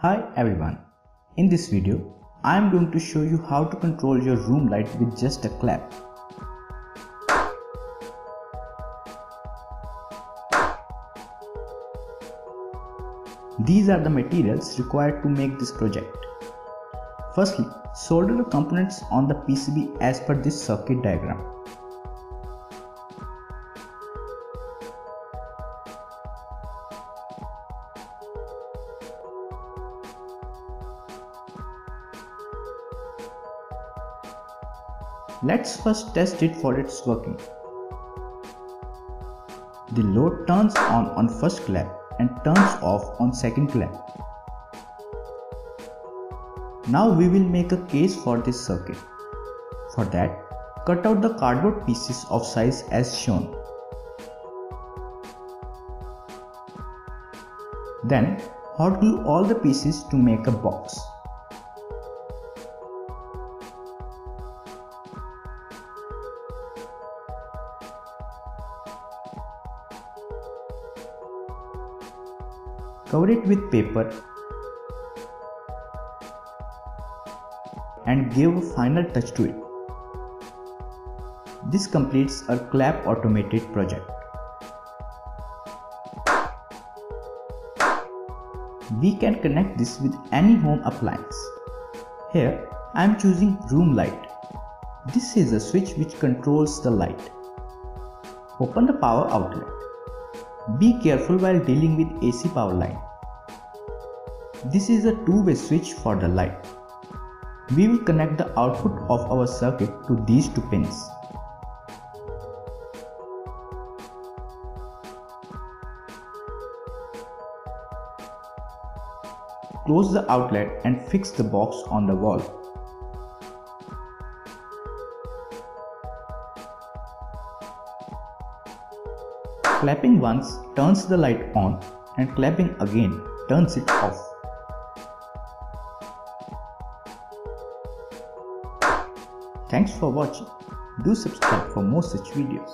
Hi everyone, in this video I am going to show you how to control your room light with just a clap. These are the materials required to make this project. Firstly, solder the components on the PCB as per this circuit diagram. Let's first test it for its working. The load turns on first clap and turns off on second clap. Now we will make a case for this circuit. For that, cut out the cardboard pieces of size as shown. Then hot glue all the pieces to make a box. Cover it with paper and give a final touch to it. This completes our clap automated project. We can connect this with any home appliance. Here I am choosing room light. This is a switch which controls the light. Open the power outlet. Be careful while dealing with AC power line. This is a two-way switch for the light. We will connect the output of our circuit to these two pins. Close the outlet and fix the box on the wall. Clapping once turns the light on and clapping again turns it off. Thanks for watching. Do subscribe for more such videos.